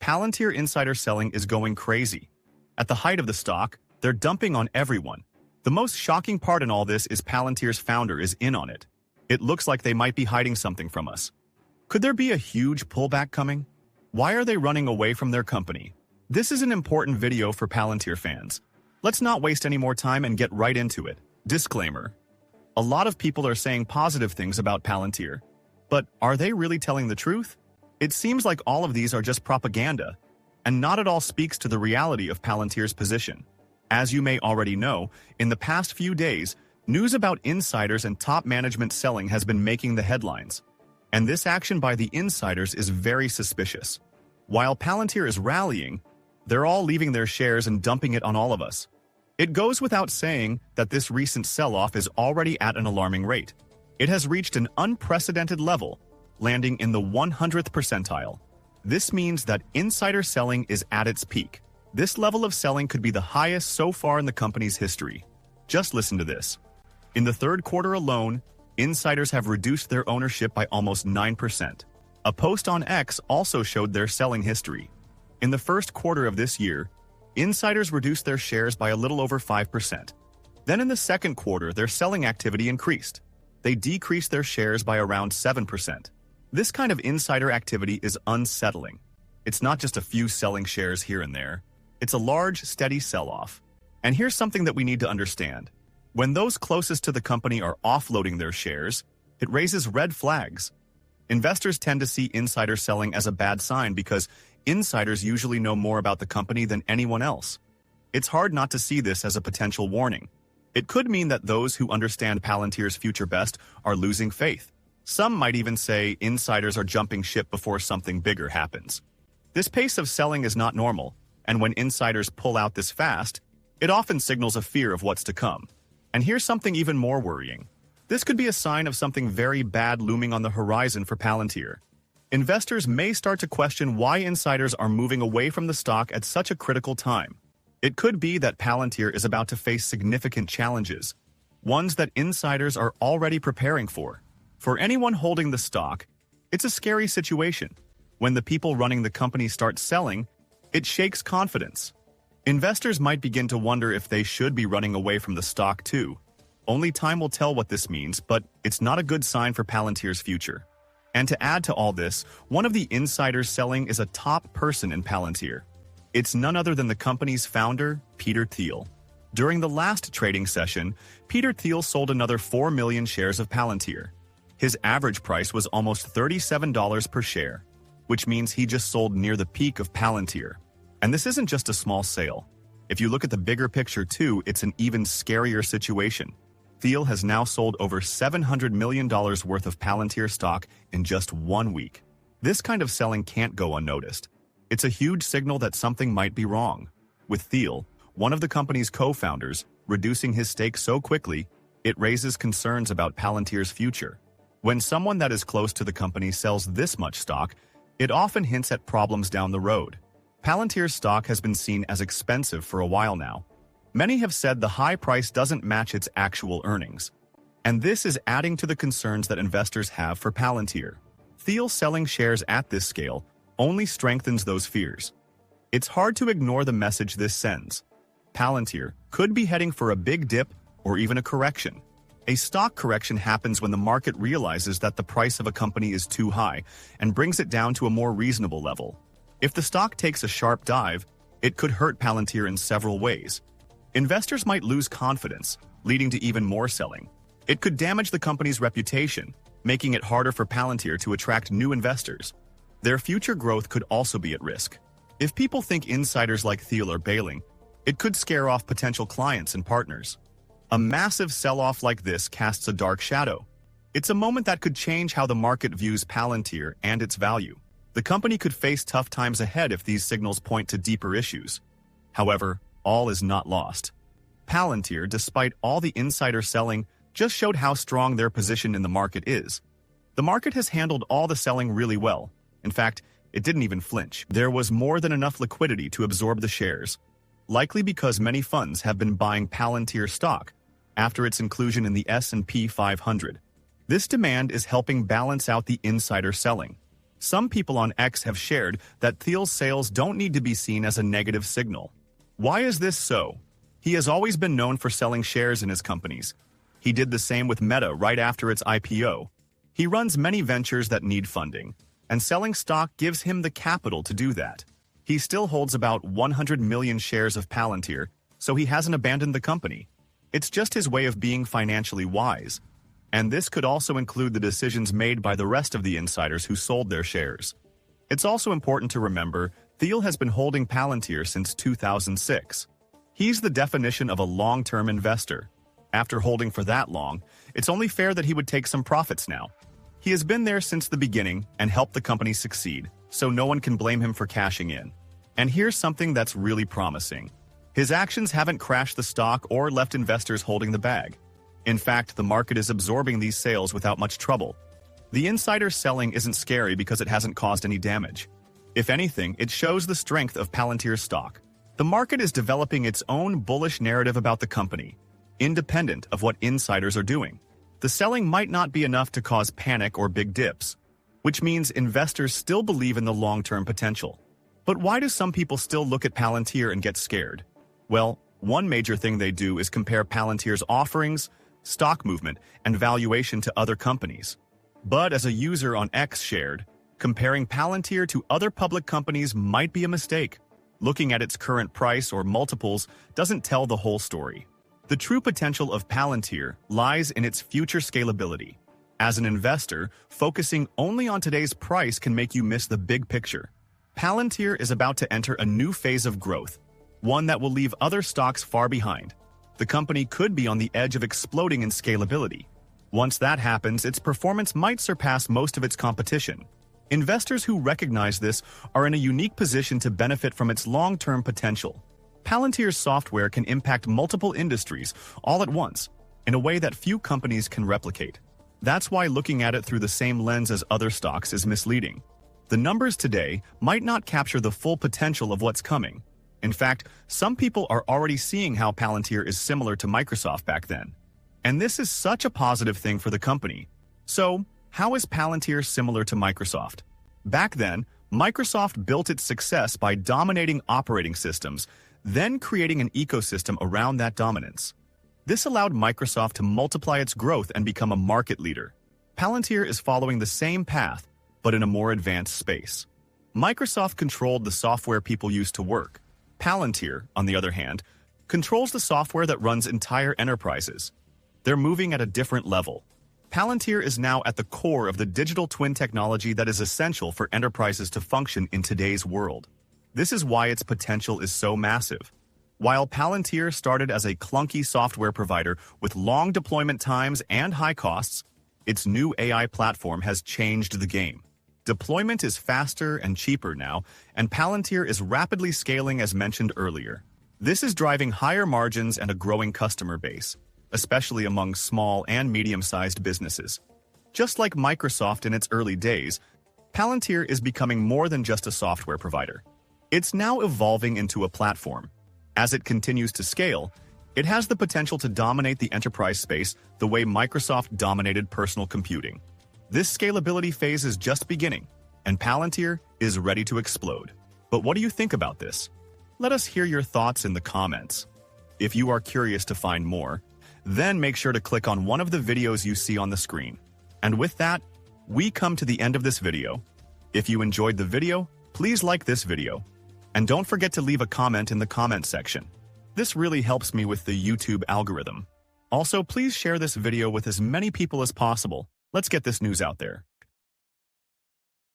Palantir insider selling is going crazy. At the height of the stock, they're dumping on everyone. The most shocking part in all this is Palantir's founder is in on it. It looks like they might be hiding something from us. Could there be a huge pullback coming? Why are they running away from their company? This is an important video for Palantir fans. Let's not waste any more time and get right into it. Disclaimer. A lot of people are saying positive things about Palantir. But are they really telling the truth? It seems like all of these are just propaganda, and not at all speaks to the reality of Palantir's position. As you may already know, in the past few days, news about insiders and top management selling has been making the headlines. And this action by the insiders is very suspicious. While Palantir is rallying, they're all leaving their shares and dumping it on all of us. It goes without saying that this recent sell-off is already at an alarming rate. It has reached an unprecedented level, landing in the 100th percentile. This means that insider selling is at its peak. This level of selling could be the highest so far in the company's history. Just listen to this. In the third quarter alone, insiders have reduced their ownership by almost 9%. A post on X also showed their selling history. In the first quarter of this year, insiders reduced their shares by a little over 5%. Then in the second quarter, their selling activity increased. They decreased their shares by around 7%. This kind of insider activity is unsettling. It's not just a few selling shares here and there. It's a large, steady sell-off. And here's something that we need to understand. When those closest to the company are offloading their shares, it raises red flags. Investors tend to see insider selling as a bad sign because insiders usually know more about the company than anyone else. It's hard not to see this as a potential warning. It could mean that those who understand Palantir's future best are losing faith. Some might even say insiders are jumping ship before something bigger happens. This pace of selling is not normal, and when insiders pull out this fast, it often signals a fear of what's to come. And here's something even more worrying. This could be a sign of something very bad looming on the horizon for Palantir. Investors may start to question why insiders are moving away from the stock at such a critical time. It could be that Palantir is about to face significant challenges, ones that insiders are already preparing for. For anyone holding the stock, it's a scary situation. When the people running the company start selling, it shakes confidence. Investors might begin to wonder if they should be running away from the stock too. Only time will tell what this means, but it's not a good sign for Palantir's future. And to add to all this, one of the insiders selling is a top person in Palantir. It's none other than the company's founder, Pltr. During the last trading session, Pltr sold another 4 million shares of Palantir. His average price was almost $37 per share, which means he just sold near the peak of Palantir. And this isn't just a small sale. If you look at the bigger picture too, it's an even scarier situation. Thiel has now sold over $700 million worth of Palantir stock in just 1 week. This kind of selling can't go unnoticed. It's a huge signal that something might be wrong. With Thiel, one of the company's co-founders, reducing his stake so quickly, it raises concerns about Palantir's future. When someone that is close to the company sells this much stock, it often hints at problems down the road. Palantir's stock has been seen as expensive for a while now. Many have said the high price doesn't match its actual earnings. And this is adding to the concerns that investors have for Palantir. Thiel selling shares at this scale only strengthens those fears. It's hard to ignore the message this sends. Palantir could be heading for a big dip or even a correction. A stock correction happens when the market realizes that the price of a company is too high and brings it down to a more reasonable level. If the stock takes a sharp dive, it could hurt Palantir in several ways. Investors might lose confidence, leading to even more selling. It could damage the company's reputation, making it harder for Palantir to attract new investors. Their future growth could also be at risk. If people think insiders like Thiel are bailing, it could scare off potential clients and partners. A massive sell-off like this casts a dark shadow. It's a moment that could change how the market views Palantir and its value. The company could face tough times ahead if these signals point to deeper issues. However, all is not lost. Palantir, despite all the insider selling, just showed how strong their position in the market is. The market has handled all the selling really well. In fact, it didn't even flinch. There was more than enough liquidity to absorb the shares, likely because many funds have been buying Palantir stock after its inclusion in the S&P 500. This demand is helping balance out the insider selling. Some people on X have shared that Thiel's sales don't need to be seen as a negative signal. Why is this so? He has always been known for selling shares in his companies. He did the same with Meta right after its IPO. He runs many ventures that need funding, and selling stock gives him the capital to do that. He still holds about 100 million shares of Palantir, so he hasn't abandoned the company. It's just his way of being financially wise. And this could also include the decisions made by the rest of the insiders who sold their shares. It's also important to remember Thiel has been holding Palantir since 2006. He's the definition of a long-term investor. After holding for that long, it's only fair that he would take some profits now. He has been there since the beginning and helped the company succeed, so no one can blame him for cashing in. And here's something that's really promising. His actions haven't crashed the stock or left investors holding the bag. In fact, the market is absorbing these sales without much trouble. The insider selling isn't scary because it hasn't caused any damage. If anything, it shows the strength of Palantir's stock. The market is developing its own bullish narrative about the company, independent of what insiders are doing. The selling might not be enough to cause panic or big dips, which means investors still believe in the long-term potential. But why do some people still look at Palantir and get scared? Well, one major thing they do is compare Palantir's offerings, stock movement, and valuation to other companies. But as a user on X shared, comparing Palantir to other public companies might be a mistake. Looking at its current price or multiples doesn't tell the whole story. The true potential of Palantir lies in its future scalability. As an investor, focusing only on today's price can make you miss the big picture. Palantir is about to enter a new phase of growth, one that will leave other stocks far behind. The company could be on the edge of exploding in scalability. Once that happens, its performance might surpass most of its competition. Investors who recognize this are in a unique position to benefit from its long-term potential. Palantir's software can impact multiple industries all at once, in a way that few companies can replicate. That's why looking at it through the same lens as other stocks is misleading. The numbers today might not capture the full potential of what's coming. In fact, some people are already seeing how Palantir is similar to Microsoft back then. And this is such a positive thing for the company. So, how is Palantir similar to Microsoft? Back then, Microsoft built its success by dominating operating systems, then creating an ecosystem around that dominance. This allowed Microsoft to multiply its growth and become a market leader. Palantir is following the same path, but in a more advanced space. Microsoft controlled the software people used to work. Palantir, on the other hand, controls the software that runs entire enterprises. They're moving at a different level. Palantir is now at the core of the digital twin technology that is essential for enterprises to function in today's world. This is why its potential is so massive. While Palantir started as a clunky software provider with long deployment times and high costs, its new AI platform has changed the game. Deployment is faster and cheaper now, and Palantir is rapidly scaling as mentioned earlier. This is driving higher margins and a growing customer base, especially among small and medium-sized businesses. Just like Microsoft in its early days, Palantir is becoming more than just a software provider. It's now evolving into a platform. As it continues to scale, it has the potential to dominate the enterprise space the way Microsoft dominated personal computing. This scalability phase is just beginning, and Palantir is ready to explode. But what do you think about this? Let us hear your thoughts in the comments. If you are curious to find more, then make sure to click on one of the videos you see on the screen. And with that, we come to the end of this video. If you enjoyed the video, please like this video. And don't forget to leave a comment in the comment section. This really helps me with the YouTube algorithm. Also, please share this video with as many people as possible. Let's get this news out there.